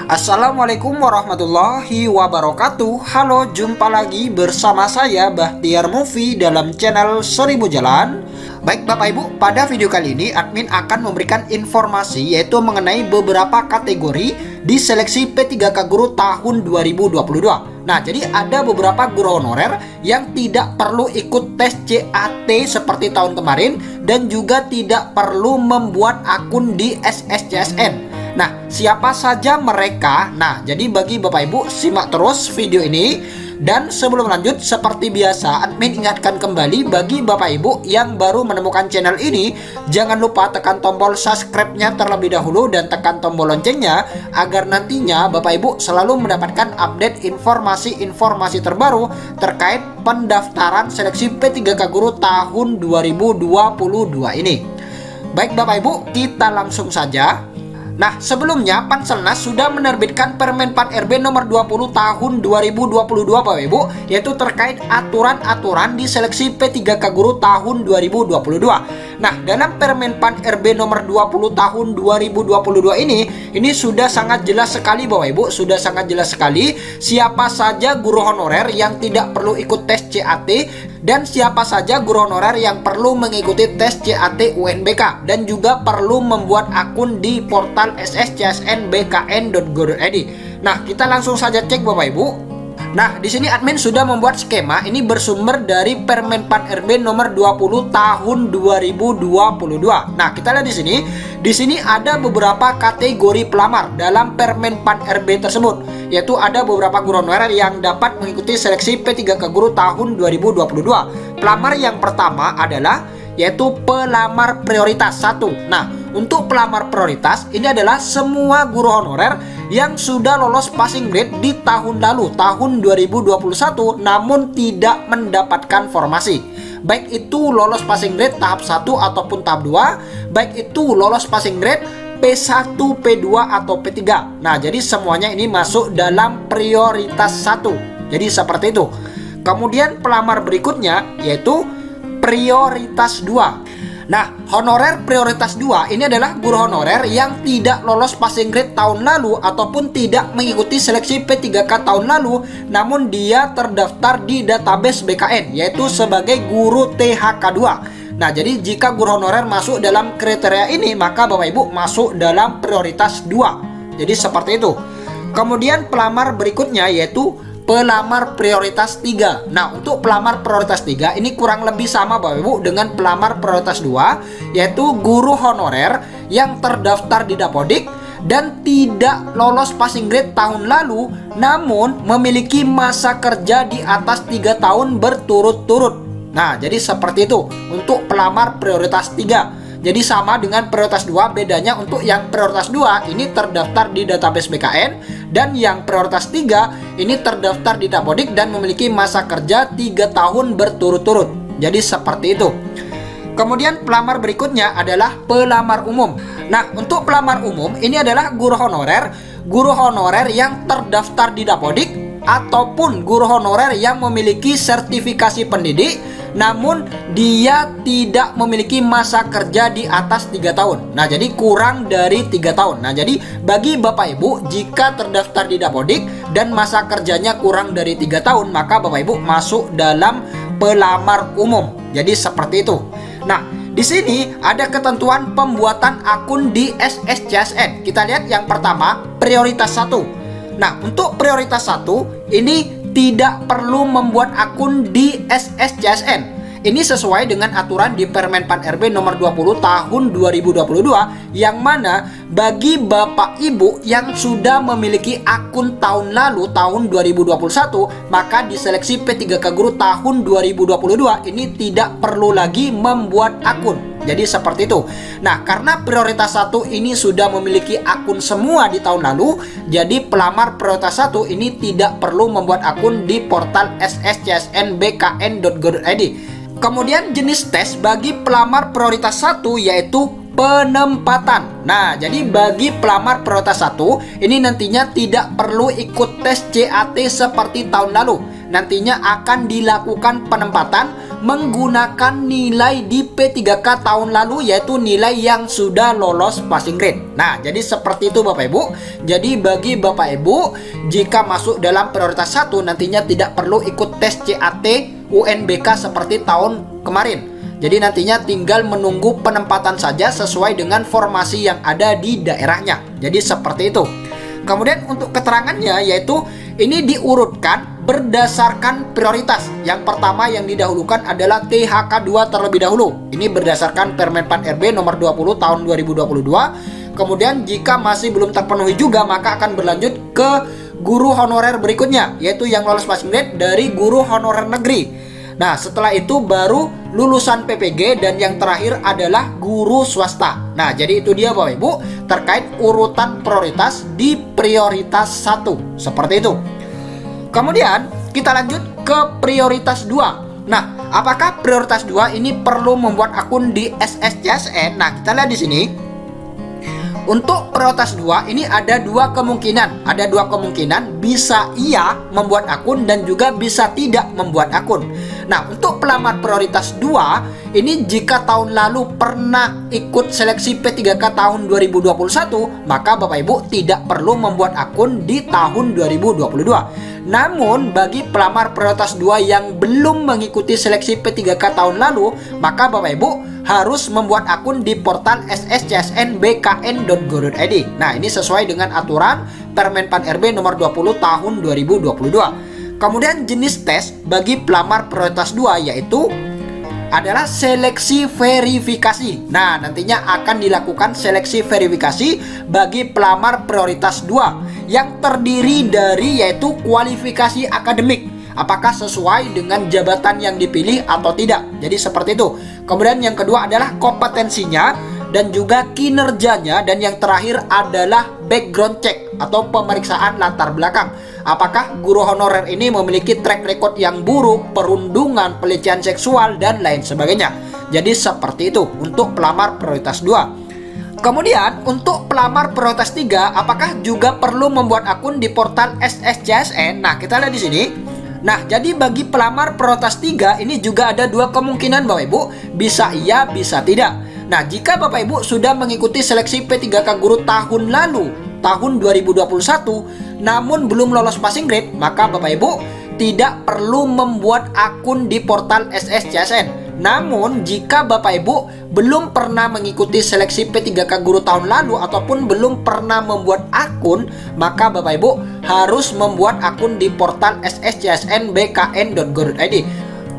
Assalamualaikum warahmatullahi wabarakatuh. Halo, jumpa lagi bersama saya Bahtiar Movie dalam channel 1000 Jalan. Baik Bapak Ibu, pada video kali ini admin akan memberikan informasi yaitu mengenai beberapa kategori di seleksi P3K Guru tahun 2022. Nah, jadi ada beberapa guru honorer yang tidak perlu ikut tes CAT seperti tahun kemarin dan juga tidak perlu membuat akun di SSCSN. Nah, siapa saja mereka? Nah, jadi bagi Bapak Ibu, simak terus video ini. Dan sebelum lanjut, seperti biasa, admin ingatkan kembali bagi Bapak Ibu yang baru menemukan channel ini, jangan lupa tekan tombol subscribe-nya terlebih dahulu dan tekan tombol loncengnya, agar nantinya Bapak Ibu selalu mendapatkan update informasi-informasi terbaru terkait pendaftaran seleksi P3K Guru tahun 2022 ini. Baik Bapak Ibu, kita langsung saja. Nah, sebelumnya Panselnas sudah menerbitkan Permen Pan RB nomor 20 tahun 2022 Bapak Ibu, yaitu terkait aturan-aturan di seleksi P3K Guru tahun 2022. Nah, dalam Permen Pan RB nomor 20 tahun 2022 ini sudah sangat jelas sekali Bapak Ibu, sudah sangat jelas sekali siapa saja guru honorer yang tidak perlu ikut tes CAT dan siapa saja guru honorer yang perlu mengikuti tes CAT UNBK dan juga perlu membuat akun di portal sscsnbkn.go.id. Nah, kita langsung saja cek Bapak Ibu. Nah, di sini admin sudah membuat skema. Ini bersumber dari Permen Pan RB nomor 20 tahun 2022. Nah, kita lihat di sini. Di sini ada beberapa kategori pelamar dalam Permen Pan RB tersebut, yaitu ada beberapa guru honorer yang dapat mengikuti seleksi P3K Guru tahun 2022. Pelamar yang pertama adalah yaitu pelamar prioritas 1. Nah, untuk pelamar prioritas ini adalah semua guru honorer yang sudah lolos passing grade di tahun lalu, tahun 2021, namun tidak mendapatkan formasi. Baik itu lolos passing grade tahap 1 ataupun tahap 2, baik itu lolos passing grade P1, P2 atau P3. Nah, jadi semuanya ini masuk dalam prioritas 1. Jadi seperti itu. Kemudian pelamar berikutnya yaitu prioritas 2. Nah, honorer prioritas 2 ini adalah guru honorer yang tidak lolos passing grade tahun lalu ataupun tidak mengikuti seleksi P3K tahun lalu, namun dia terdaftar di database BKN yaitu sebagai guru THK 2. Nah, jadi jika guru honorer masuk dalam kriteria ini, maka Bapak Ibu masuk dalam prioritas 2. Jadi seperti itu. Kemudian pelamar berikutnya yaitu pelamar prioritas 3. Nah, untuk pelamar prioritas 3 ini kurang lebih sama Bapak Ibu dengan pelamar prioritas 2, yaitu guru honorer yang terdaftar di Dapodik dan tidak lolos passing grade tahun lalu, namun memiliki masa kerja di atas 3 tahun berturut-turut. Nah, jadi seperti itu untuk pelamar prioritas 3. Jadi sama dengan prioritas 2, bedanya untuk yang prioritas 2 ini terdaftar di database BKN dan yang prioritas 3 ini terdaftar di Dapodik dan memiliki masa kerja 3 tahun berturut-turut. Jadi seperti itu. Kemudian pelamar berikutnya adalah pelamar umum. Nah, untuk pelamar umum ini adalah guru honorer yang terdaftar di Dapodik ataupun guru honorer yang memiliki sertifikasi pendidik namun dia tidak memiliki masa kerja di atas 3 tahun. Nah, jadi kurang dari 3 tahun. Nah, jadi bagi Bapak Ibu jika terdaftar di Dapodik dan masa kerjanya kurang dari 3 tahun, maka Bapak Ibu masuk dalam pelamar umum. Jadi seperti itu. Nah, di sini ada ketentuan pembuatan akun di SSCSN. Kita lihat yang pertama, prioritas 1. Nah, untuk prioritas 1 ini tidak perlu membuat akun di SSCSN. Ini sesuai dengan aturan di Permen Pan RB nomor 20 tahun 2022 yang mana bagi Bapak Ibu yang sudah memiliki akun tahun lalu tahun 2021, maka di seleksi P3K Guru tahun 2022 ini tidak perlu lagi membuat akun. Jadi seperti itu. Nah, karena prioritas 1 ini sudah memiliki akun semua di tahun lalu, jadi pelamar prioritas 1 ini tidak perlu membuat akun di portal sscsnbkn.go.id. Kemudian jenis tes bagi pelamar prioritas 1 yaitu penempatan. Nah, jadi bagi pelamar prioritas 1 ini nantinya tidak perlu ikut tes CAT seperti tahun lalu. Nantinya akan dilakukan penempatan menggunakan nilai di P3K tahun lalu, yaitu nilai yang sudah lolos passing grade. Nah, jadi seperti itu Bapak Ibu. Jadi bagi Bapak Ibu, jika masuk dalam prioritas 1 nantinya tidak perlu ikut tes CAT UNBK seperti tahun kemarin. Jadi nantinya tinggal menunggu penempatan saja sesuai dengan formasi yang ada di daerahnya. Jadi seperti itu. Kemudian untuk keterangannya yaitu ini diurutkan berdasarkan prioritas. Yang pertama yang didahulukan adalah THK 2 terlebih dahulu. Ini berdasarkan Permen Pan RB nomor 20 tahun 2022. Kemudian jika masih belum terpenuhi juga maka akan berlanjut ke guru honorer berikutnya, yaitu yang lolos passing grade dari guru honorer negeri. Nah, setelah itu baru lulusan PPG dan yang terakhir adalah guru swasta. Nah, jadi itu dia Bapak Ibu terkait urutan prioritas di prioritas 1. Seperti itu. Kemudian kita lanjut ke prioritas 2. Nah, apakah prioritas 2 ini perlu membuat akun di SSCSN? Nah, kita lihat di sini. Untuk prioritas 2 ini ada dua kemungkinan. Ada dua kemungkinan, bisa iya membuat akun dan juga bisa tidak membuat akun. Nah, untuk pelamar prioritas 2 ini jika tahun lalu pernah ikut seleksi P3K tahun 2021, maka Bapak Ibu tidak perlu membuat akun di tahun 2022. Namun bagi pelamar prioritas 2 yang belum mengikuti seleksi P3K tahun lalu, maka Bapak Ibu harus membuat akun di portal sscsnbkn.go.id. Nah, ini sesuai dengan aturan Permen Pan RB nomor 20 tahun 2022. Kemudian jenis tes bagi pelamar prioritas 2 yaitu adalah seleksi verifikasi. Nah, nantinya akan dilakukan seleksi verifikasi bagi pelamar prioritas 2 yang terdiri dari yaitu kualifikasi akademik. Apakah sesuai dengan jabatan yang dipilih atau tidak. Jadi seperti itu. Kemudian yang kedua adalah kompetensinya dan juga kinerjanya. Dan yang terakhir adalah background check atau pemeriksaan latar belakang. Apakah guru honorer ini memiliki track record yang buruk, perundungan, pelecehan seksual, dan lain sebagainya. Jadi seperti itu untuk pelamar prioritas 2. Kemudian untuk pelamar prioritas 3, apakah juga perlu membuat akun di portal SSCSN? Nah, kita lihat di sini. Nah, jadi bagi pelamar prioritas 3 ini juga ada dua kemungkinan Bapak Ibu, bisa iya, bisa tidak. Nah, jika Bapak Ibu sudah mengikuti seleksi P3K guru tahun lalu, tahun 2021, namun belum lolos passing grade, maka Bapak Ibu tidak perlu membuat akun di portal SSCSN. Namun jika Bapak Ibu belum pernah mengikuti seleksi P3K guru tahun lalu ataupun belum pernah membuat akun, maka Bapak Ibu harus membuat akun di portal sscsnbkn.go.id.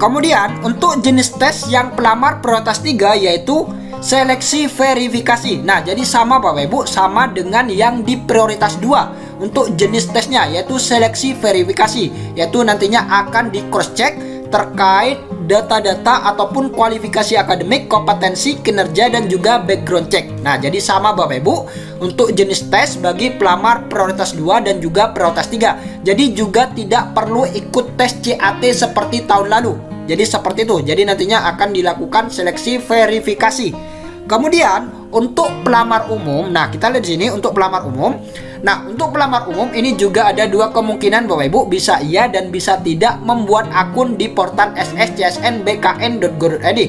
Kemudian untuk jenis tes yang pelamar prioritas 3 yaitu seleksi verifikasi. Nah, jadi sama Bapak Ibu, sama dengan yang di prioritas 2 untuk jenis tesnya yaitu seleksi verifikasi, yaitu nantinya akan di cross check terkait data-data ataupun kualifikasi akademik, kompetensi, kinerja, dan juga background check. Nah, jadi sama Bapak Ibu untuk jenis tes bagi pelamar prioritas 2 dan juga prioritas 3. Jadi juga tidak perlu ikut tes CAT seperti tahun lalu. Jadi seperti itu. Jadi nantinya akan dilakukan seleksi verifikasi. Kemudian untuk pelamar umum, nah kita lihat di sini untuk pelamar umum. Nah, untuk pelamar umum ini juga ada dua kemungkinan Bapak Ibu, bisa iya dan bisa tidak membuat akun di portal sscsnbkn.go.id.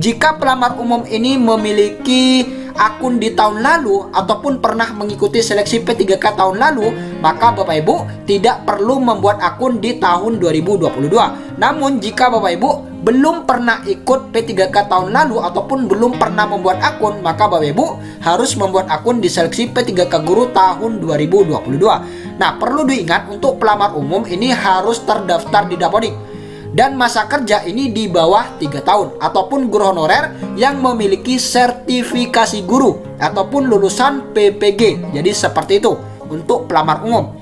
Jika pelamar umum ini memiliki akun di tahun lalu ataupun pernah mengikuti seleksi P3K tahun lalu, maka Bapak Ibu tidak perlu membuat akun di tahun 2022. Namun jika Bapak Ibu belum pernah ikut P3K tahun lalu ataupun belum pernah membuat akun, maka Bapak Ibu harus membuat akun di seleksi P3K guru tahun 2022. Nah, perlu diingat untuk pelamar umum ini harus terdaftar di Dapodik. Dan masa kerja ini di bawah 3 tahun ataupun guru honorer yang memiliki sertifikasi guru ataupun lulusan PPG. Jadi seperti itu untuk pelamar umum.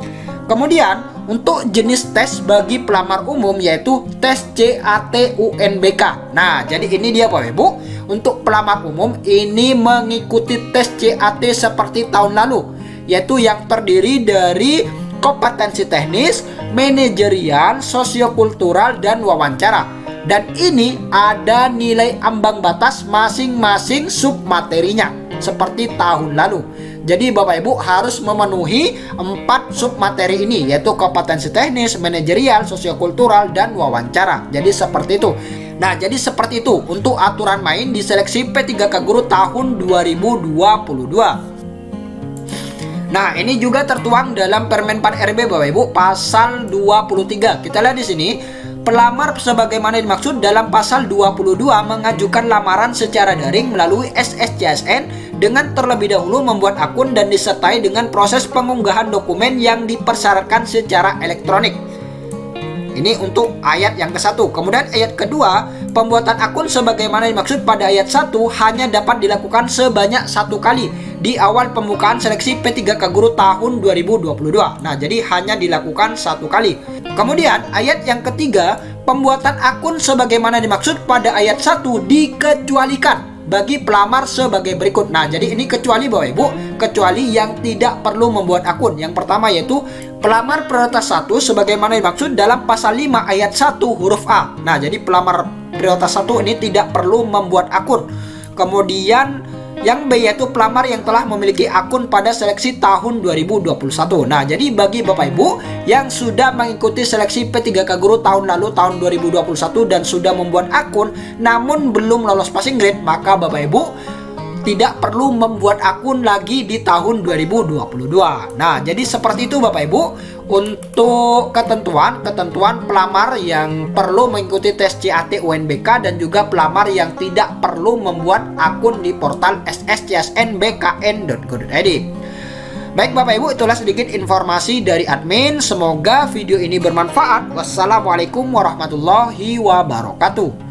Kemudian untuk jenis tes bagi pelamar umum yaitu tes CAT UNBK. Nah, jadi ini dia Bapak Ibu. Untuk pelamar umum ini mengikuti tes CAT seperti tahun lalu, yaitu yang terdiri dari kompetensi teknis, manajerial, sosiokultural, dan wawancara. Dan ini ada nilai ambang batas masing-masing submaterinya seperti tahun lalu. Jadi Bapak Ibu harus memenuhi 4 submateri ini, yaitu kompetensi teknis, manajerial, sosiokultural, dan wawancara. Jadi seperti itu. Nah, jadi seperti itu untuk aturan main di seleksi P3K Guru tahun 2022. Nah, ini juga tertuang dalam Permen Pan RB Bapak Ibu pasal 23. Kita lihat di sini, pelamar sebagaimana dimaksud dalam pasal 22 mengajukan lamaran secara daring melalui SSCSN dengan terlebih dahulu membuat akun dan disertai dengan proses pengunggahan dokumen yang dipersyaratkan secara elektronik. Ini untuk ayat yang ke-1. Kemudian ayat kedua, pembuatan akun sebagaimana dimaksud pada ayat 1 hanya dapat dilakukan sebanyak 1 kali di awal pembukaan seleksi P3K Guru tahun 2022. Nah, jadi hanya dilakukan 1 kali. Kemudian ayat yang ketiga, pembuatan akun sebagaimana dimaksud pada ayat 1 dikecualikan bagi pelamar sebagai berikut. Nah, jadi ini kecuali Bapak Ibu, kecuali yang tidak perlu membuat akun. Yang pertama yaitu pelamar prioritas 1 sebagaimana dimaksud dalam pasal 5 ayat 1 huruf A. Nah, jadi pelamar prioritas 1 ini tidak perlu membuat akun. Kemudian yang B yaitu pelamar yang telah memiliki akun pada seleksi tahun 2021. Nah, jadi bagi Bapak Ibu yang sudah mengikuti seleksi P3K Guru tahun lalu tahun 2021 dan sudah membuat akun namun belum lolos passing grade, maka Bapak Ibu tidak perlu membuat akun lagi di tahun 2022. Nah, jadi seperti itu Bapak Ibu untuk ketentuan pelamar yang perlu mengikuti tes CAT UNBK dan juga pelamar yang tidak perlu membuat akun di portal sscsnbkn.go.id. Baik Bapak Ibu, itulah sedikit informasi dari admin. Semoga video ini bermanfaat. Wassalamualaikum warahmatullahi wabarakatuh.